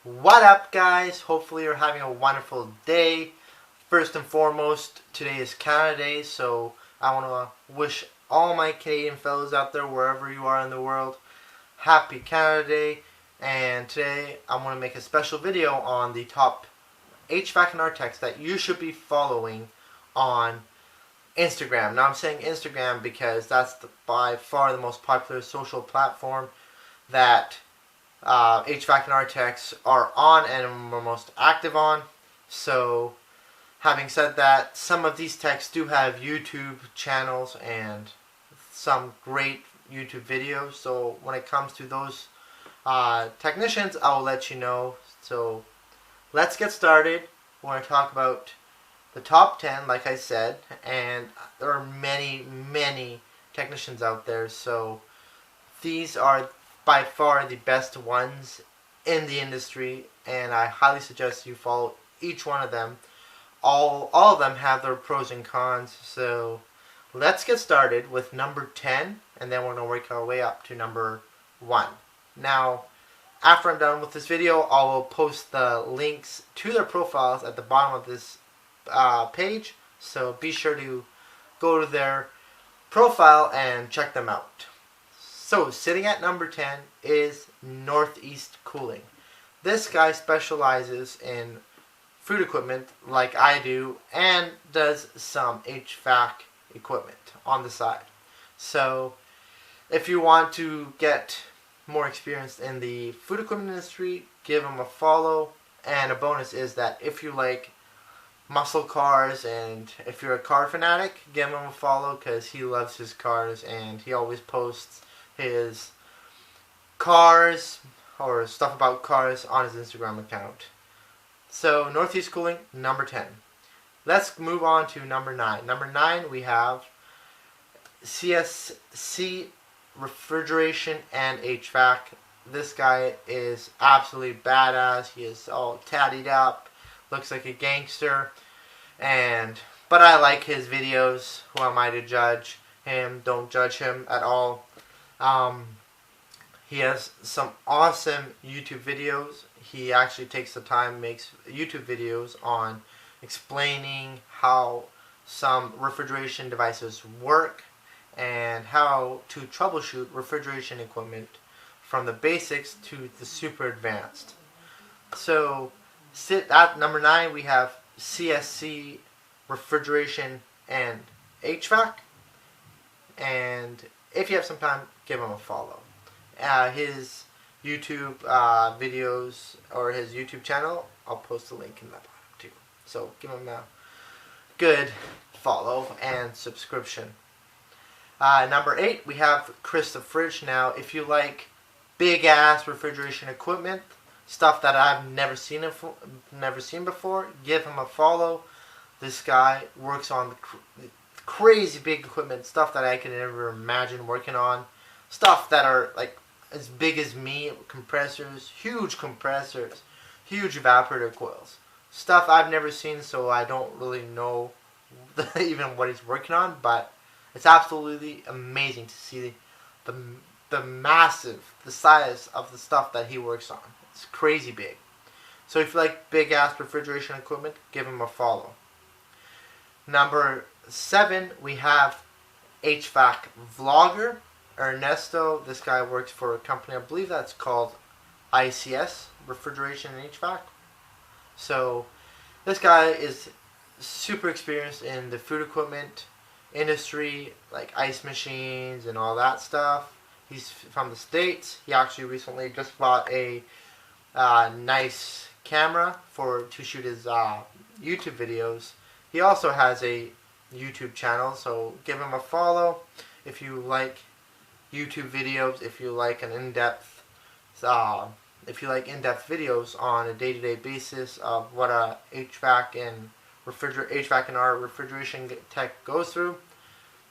What up, guys? Hopefully, you're having a wonderful day. First and foremost, today is Canada Day, so I want to wish all my Canadian fellows out there, wherever you are in the world, happy Canada Day. And today, I'm going to make a special video on the top HVAC and architects that you should be following on Instagram. Now, I'm saying Instagram because that's by far the most popular social platform that HVAC and architects are on and we're most active on. So, having said that, some of these techs do have YouTube channels and some great YouTube videos. So, when it comes to those technicians, I'll let you know. So, let's get started. We're going to talk about the top 10, like I said, and there are many, many technicians out there. So, these are by far the best ones in the industry, and I highly suggest you follow each one of them. All of them have their pros and cons, so let's get started with number 10, and then we're going to work our way up to number 1. Now, after I'm done with this video, I will post the links to their profiles at the bottom of this page, so be sure to go to their profile and check them out. So, sitting at number 10 is Northeast Cooling. This guy specializes in food equipment like I do and does some HVAC equipment on the side. So, if you want to get more experience in the food equipment industry, give him a follow. And a bonus is that if you like muscle cars and if you're a car fanatic, give him a follow because he loves his cars and he always posts his cars or stuff about cars on his Instagram account. So, Northeast Cooling, number 10. Let's move on to number 9. Number 9, we have CSC Refrigeration and HVAC. This guy is absolutely badass. He is all tatted up, looks like a gangster, but I like his videos. Who am I to judge him? Don't judge him at all. He has some awesome YouTube videos. He actually takes the time, makes YouTube videos on explaining how some refrigeration devices work and how to troubleshoot refrigeration equipment from the basics to the super advanced. So, at number 9, we have CSC Refrigeration and HVAC. And if you have some time, give him a follow. His YouTube videos or his YouTube channel, I'll post a link in the bottom too. So give him a good follow and subscription. Number 8, we have Chris the Fridge. Now, if you like big ass refrigeration equipment, stuff that I've never seen before, give him a follow. This guy works on the crazy big equipment, stuff that I could never imagine working on, stuff that are like as big as me, compressors, huge evaporator coils, stuff I've never seen, so I don't really know even what he's working on, but it's absolutely amazing to see the size of the stuff that he works on. It's crazy big. So if you like big ass refrigeration equipment, give him a follow. Number 7, we have HVAC vlogger Ernesto. This guy works for a company, I believe that's called ICS, Refrigeration and HVAC. So this guy is super experienced in the food equipment industry, like ice machines and all that stuff. He's from the States. He actually recently just bought a nice camera to shoot his YouTube videos. He also has a YouTube channel, so give him a follow if you like YouTube videos, if you like in-depth videos on a day-to-day basis of what a HVAC and our refrigeration tech goes through.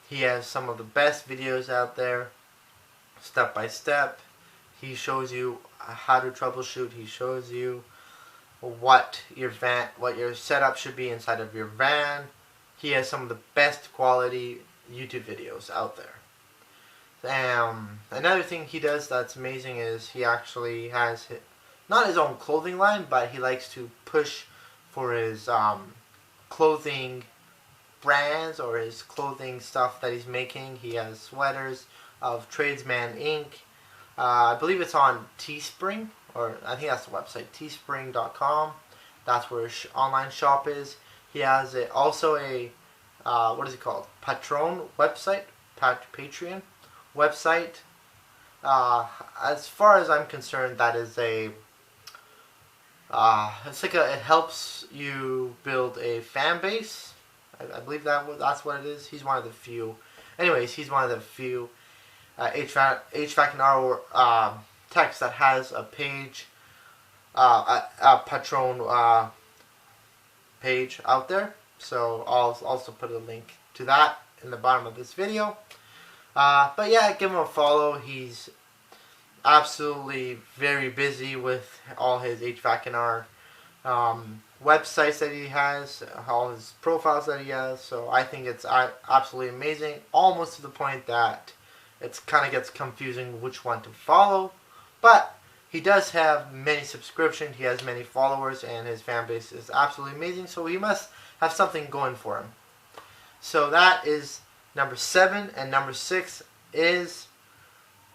He has some of the best videos out there, step by step. He shows you how to troubleshoot. He shows you what your setup should be inside of your van. He has some of the best quality YouTube videos out there. Another thing he does that's amazing is he actually has not his own clothing line, but he likes to push for his clothing brands or his clothing stuff that he's making. He has sweaters of Tradesman Inc. I believe it's on Teespring, or I think that's the website, teespring.com. That's where his online shop is. He has also a, what is it called? Patron website, Patreon website. As far as I'm concerned, that is a, it helps you build a fan base. I believe that's what it is. He's one of the few. Anyways, he's one of the few HVAC and R techs that has a page, a Patron page out there. So I'll also put a link to that in the bottom of this video. But yeah, give him a follow. He's absolutely very busy with all his HVAC and R websites that he has, all his profiles that he has. So I think it's absolutely amazing, almost to the point that it kind of gets confusing which one to follow. But he does have many subscriptions, he has many followers, and his fan base is absolutely amazing. So he must have something going for him. So that is number 7, and number 6 is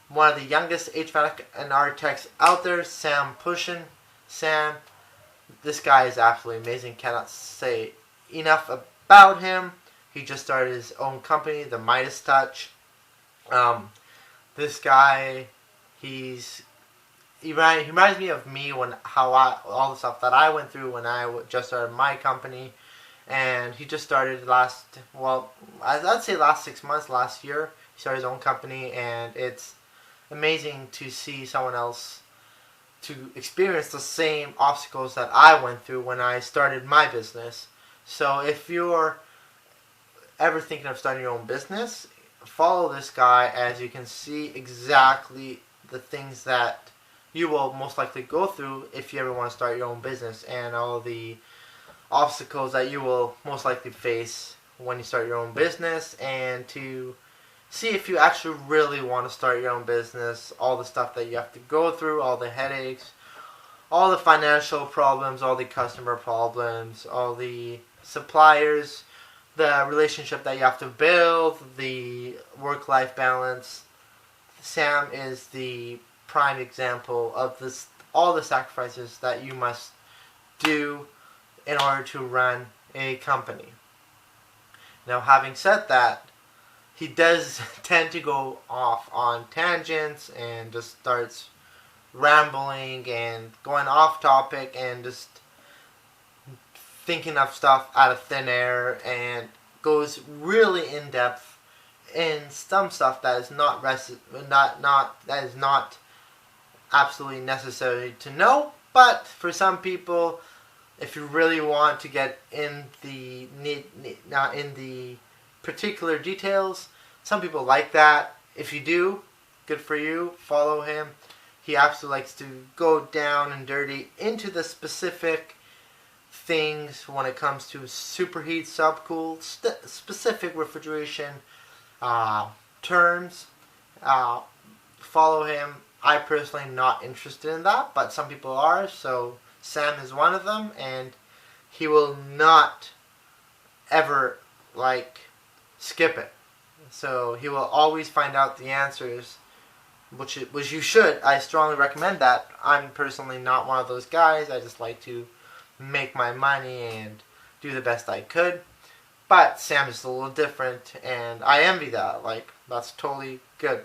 one of the youngest HVAC and R techs out there, Sam Pushin. Sam, this guy is absolutely amazing. Cannot say enough about him. He just started his own company, the Midas Touch. This guy, he reminds me of me when all the stuff that I went through when I just started my company. And he just started I'd say last 6 months, last year. He started his own company, and it's amazing to see someone else to experience the same obstacles that I went through when I started my business. So if you're ever thinking of starting your own business, follow this guy, as you can see exactly the things that you will most likely go through if you ever want to start your own business, and all the obstacles that you will most likely face when you start your own business, and to see if you actually really want to start your own business, all the stuff that you have to go through, all the headaches, all the financial problems, all the customer problems, all the suppliers, the relationship that you have to build, the work-life balance. Sam is the prime example of this, all the sacrifices that you must do in order to run a company. Now, having said that, he does tend to go off on tangents and just starts rambling and going off topic and just thinking of stuff out of thin air, and goes really in depth in some stuff that is not absolutely necessary to know. But for some people, if you really want to get in the particular details, some people like that. If you do, good for you. Follow him. He absolutely likes to go down and dirty into the specific things when it comes to superheat, subcool, specific refrigeration terms. Follow him. I personally am not interested in that, but some people are. So Sam is one of them, and he will not ever skip it. So he will always find out the answers, which you should. I strongly recommend that. I'm personally not one of those guys. I just like to make my money and do the best I could. But Sam is a little different, and I envy that. That's totally good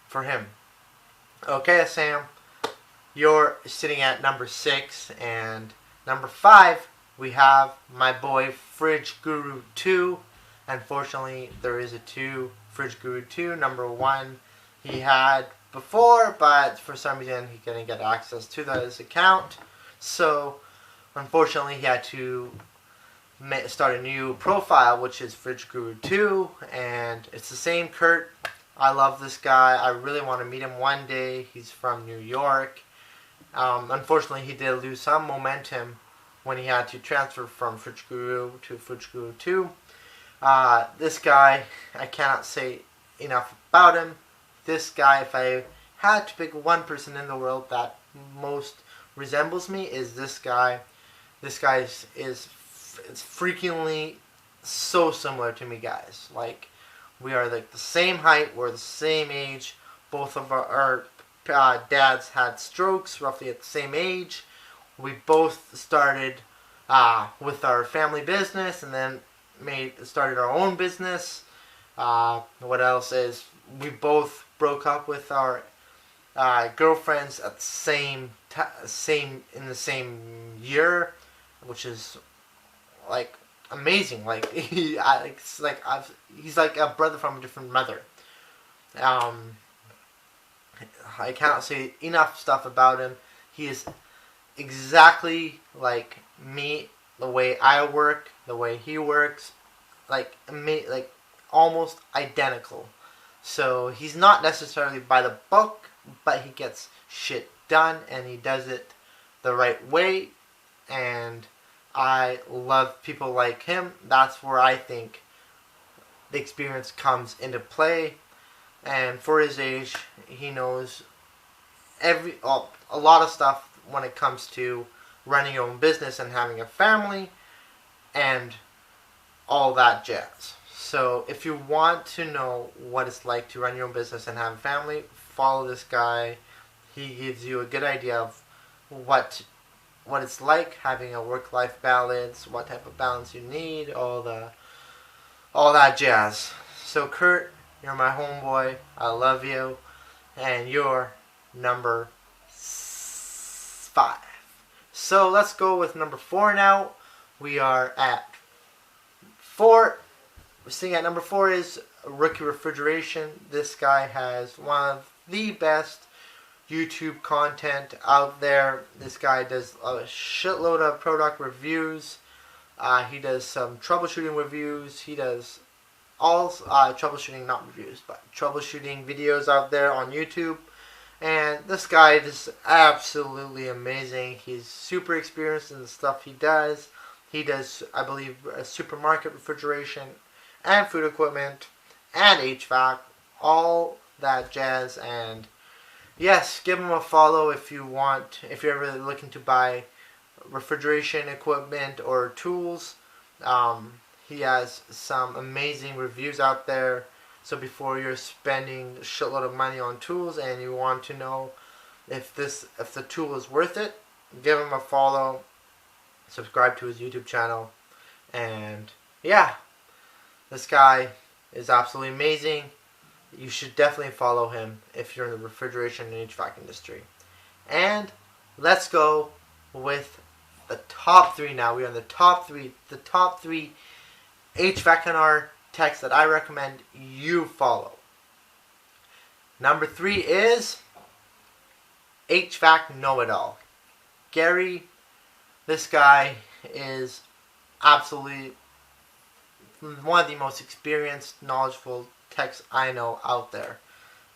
for him. Okay, Sam, you're sitting at number 6, and number 5, we have my boy Fridge Guru 2. Unfortunately, there is a 2, Fridge Guru 2. Number 1 he had before, but for some reason he couldn't get access to his account. So, unfortunately, he had to start a new profile, which is Fridge Guru 2, and it's the same Kurt. I love this guy. I really want to meet him one day. He's from New York. Unfortunately, he did lose some momentum when he had to transfer from Fridge Guru to Fridge Guru 2. This guy, I cannot say enough about him. This guy, if I had to pick one person in the world that most resembles me is this guy. This guy is it's freakingly so similar to me, guys. Like, we are like the same height, we're the same age. Both of our dads had strokes roughly at the same age. We both started with our family business and then started our own business. What else is we both broke up with our girlfriends at the same in the same year, which is like amazing. Like he's like a brother from a different mother. I cannot say enough stuff about him. He is exactly like me, the way I work, the way he works, like almost identical. So he's not necessarily by the book, but he gets shit done and he does it the right way. And I love people like him. That's where I think the experience comes into play. And for his age, he knows a lot of stuff when it comes to running your own business and having a family and all that jazz. So if you want to know what it's like to run your own business and have a family, follow this guy. He gives you a good idea of what it's like having a work-life balance, what type of balance you need, all that jazz. So Kurt, you're my homeboy. I love you, and you're number 5. So let's go with number 4 now. We are at 4. We're seeing at number 4 is Rookie Refrigeration. This guy has one of the best YouTube content out there. This guy does a shitload of product reviews. He does some troubleshooting reviews. He does all troubleshooting, not reviews, but troubleshooting videos out there on YouTube. And this guy is absolutely amazing. He's super experienced in the stuff he does. He does, I believe, supermarket refrigeration and food equipment and HVAC, all that jazz. And yes, give him a follow if you want, if you're really looking to buy refrigeration equipment or tools. He has some amazing reviews out there. So before you're spending a shitload of money on tools and you want to know if the tool is worth it, give him a follow, subscribe to his YouTube channel, and yeah, this guy is absolutely amazing. You should definitely follow him if you're in the refrigeration and HVAC industry. And let's go with the top 3 now. We're on the top 3 HVAC and R techs that I recommend you follow. Number 3 is HVAC Know-It-All. Gary, this guy is absolutely one of the most experienced, knowledgeable techs I know out there.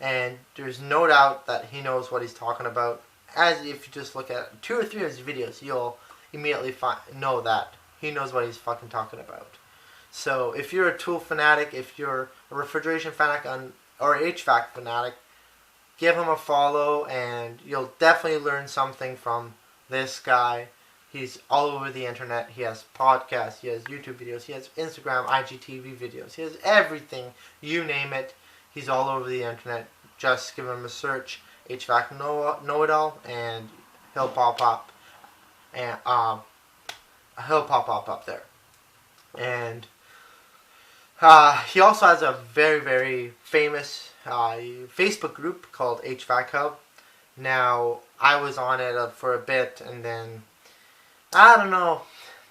And there's no doubt that he knows what he's talking about. As if you just look at 2 or 3 of his videos, you'll immediately know that he knows what he's fucking talking about. So if you're a tool fanatic, if you're a refrigeration fanatic or HVAC fanatic, give him a follow and you'll definitely learn something from this guy. He's all over the internet. He has podcasts, he has YouTube videos, he has Instagram, IGTV videos. He has everything, you name it. He's all over the internet. Just give him a search, HVAC Know-It-All, and he'll pop up. And he'll pop up there. And he also has a very, very famous Facebook group called HVAC Hub. Now, I was on it for a bit, and then, I don't know,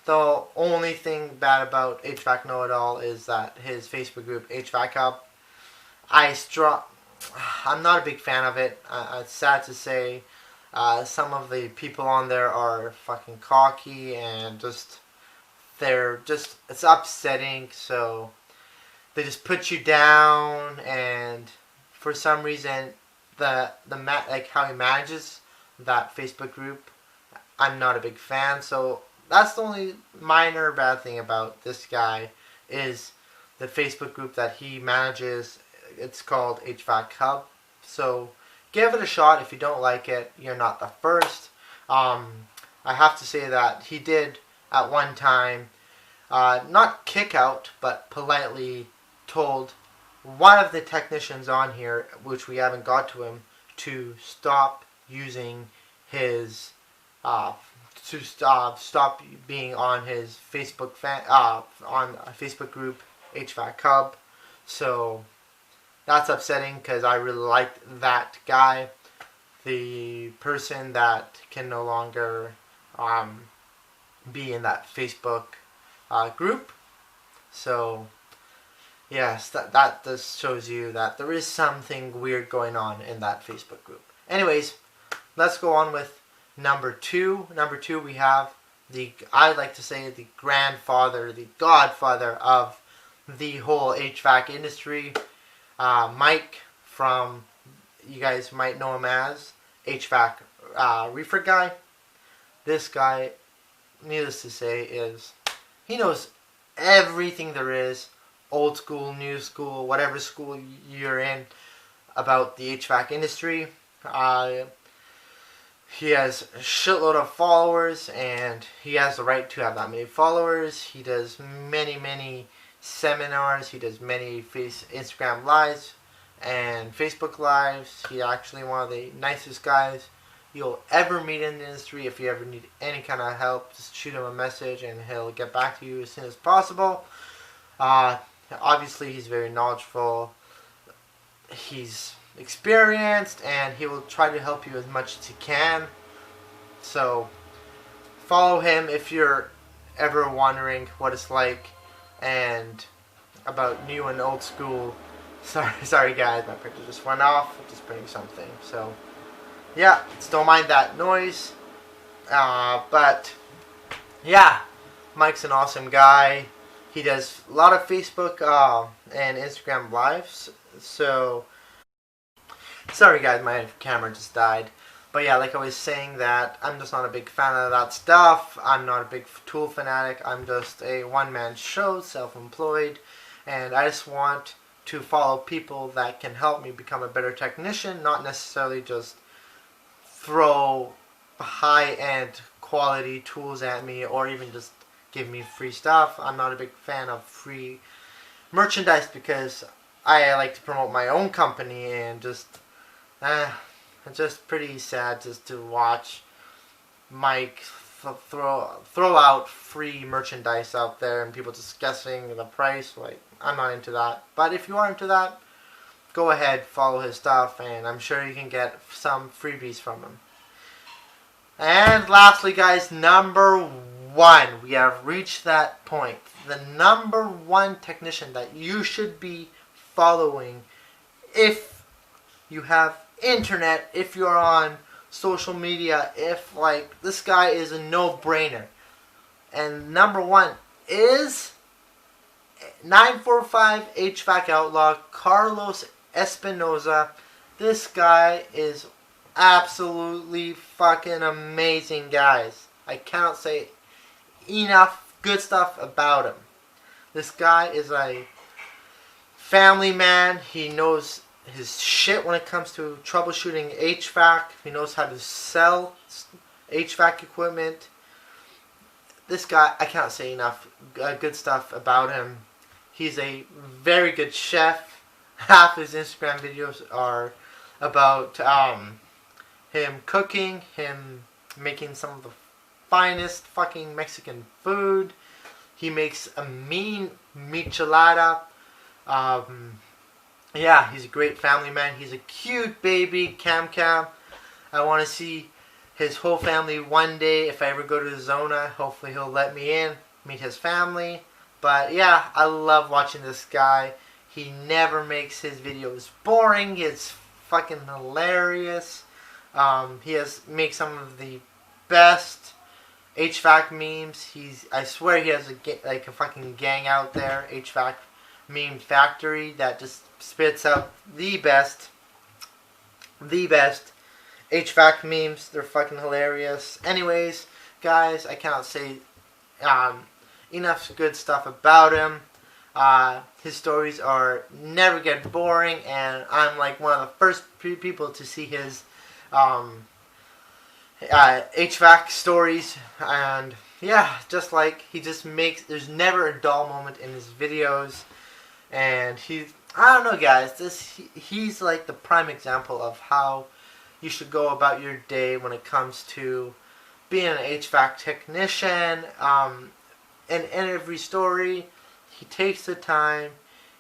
the only thing bad about HVAC Know-It-All is that his Facebook group, HVAC Hub, I'm not a big fan of it. It's sad to say. Some of the people on there are fucking cocky and it's upsetting. So they just put you down, and for some reason, like how he manages that Facebook group, I'm not a big fan. So that's the only minor bad thing about this guy is the Facebook group that he manages. It's called HVAC Hub. So give it a shot. If you don't like it, you're not the first. I have to say that he did at one time not kick out, but politely told one of the technicians on here, which we haven't got to him, to stop using his stop being on his Facebook on a Facebook group, HVAC Hub. So that's upsetting because I really liked that guy, the person that can no longer be in that Facebook group. So yes, that just shows you that there is something weird going on in that Facebook group. Anyways, let's go on with number two. Number two, we have I like to say the grandfather, the godfather of the whole HVAC industry, Mike from, you guys might know him as HVAC reefer guy. This guy, needless to say, he knows everything there is, old school, new school, whatever school you're in, about the HVAC industry. He has a shitload of followers, and he has the right to have that many followers. He does many seminars. He does many Instagram lives and Facebook lives. He's actually one of the nicest guys you'll ever meet in the industry. If you ever need any kind of help, just shoot him a message and he'll get back to you as soon as possible. Obviously, he's very knowledgeable. He's experienced, and he will try to help you as much as he can. So follow him if you're ever wondering what it's like and about new and old school. Sorry guys, my printer just went off. I'm just printing something. So yeah, just don't mind that noise. But yeah, Mike's an awesome guy. He does a lot of Facebook and Instagram lives. So sorry guys, my camera just died. But yeah, like I was saying, that I'm just not a big fan of that stuff. I'm not a big tool fanatic. I'm just a one-man show, self-employed. And I just want to follow people that can help me become a better technician, not necessarily just throw high-end quality tools at me or even just give me free stuff. I'm not a big fan of free merchandise because I like to promote my own company, and just it's just pretty sad just to watch Mike throw out free merchandise out there and people just guessing the price. Like, I'm not into that. But if you are into that, go ahead, follow his stuff, and I'm sure you can get some freebies from him. And lastly, guys, number one. We have reached that point. The number one technician that you should be following if you have internet, if you're on social media, if like this guy is a no-brainer. And number one is 945 HVAC Outlaw, Carlos Espinoza. This guy is absolutely fucking amazing, guys. I cannot say enough good stuff about him. This guy is a family man. He knows his shit when it comes to troubleshooting HVAC. He knows how to sell HVAC equipment. This guy, I can't say enough good stuff about him. He's a very good chef. Half his Instagram videos are about him cooking, him making some of the finest fucking Mexican food. He makes a mean michelada. Yeah, he's a great family man. He's a cute baby, Cam. I want to see his whole family one day. If I ever go to Zona, hopefully he'll let me in, meet his family. But yeah, I love watching this guy. He never makes his videos boring. It's fucking hilarious. He makes some of the best HVAC memes. I swear he has a fucking gang out there, HVAC meme factory, that just spits out the best HVAC memes. They're fucking hilarious. Anyways, guys, I cannot say enough good stuff about him. His stories never get boring, and I'm like one of the first people to see his HVAC stories, and yeah, just like he just makes, there's never a dull moment in his videos, and I don't know, guys, he's like the prime example of how you should go about your day when it comes to being an HVAC technician. In every story, he takes the time.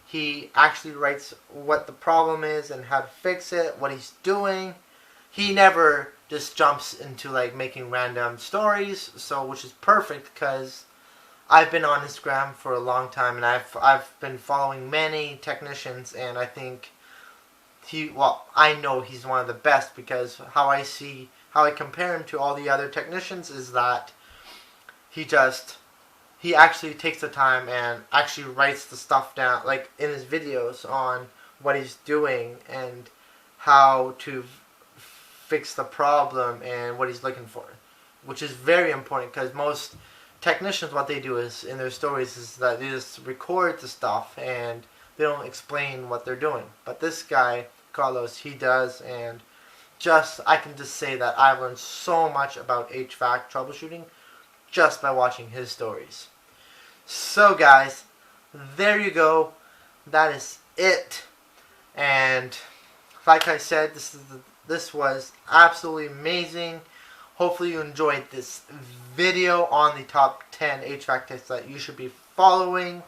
He actually writes what the problem is and how to fix it, what he's doing. He never just jumps into like making random stories, so which is perfect because I've been on Instagram for a long time and I've been following many technicians, and I think I know he's one of the best because how I compare him to all the other technicians is that he actually takes the time and actually writes the stuff down, like in his videos, on what he's doing and how to fix the problem and what he's looking for, which is very important because most technicians, what they do is in their stories is that they just record the stuff and they don't explain what they're doing. But this guy, Carlos, he does, and I can just say that I've learned so much about HVAC troubleshooting just by watching his stories. So guys, there you go. That is it. And like I said, this was absolutely amazing. Hopefully you enjoyed this video on the top 10 HVAC tips that you should be following.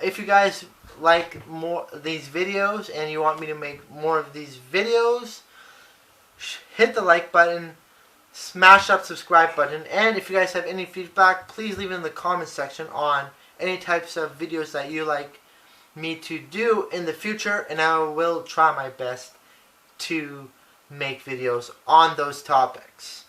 If you guys like more of these videos and you want me to make more of these videos, hit the like button, smash that subscribe button, and if you guys have any feedback, please leave it in the comment section on any types of videos that you like me to do in the future, and I will try my best to make videos on those topics.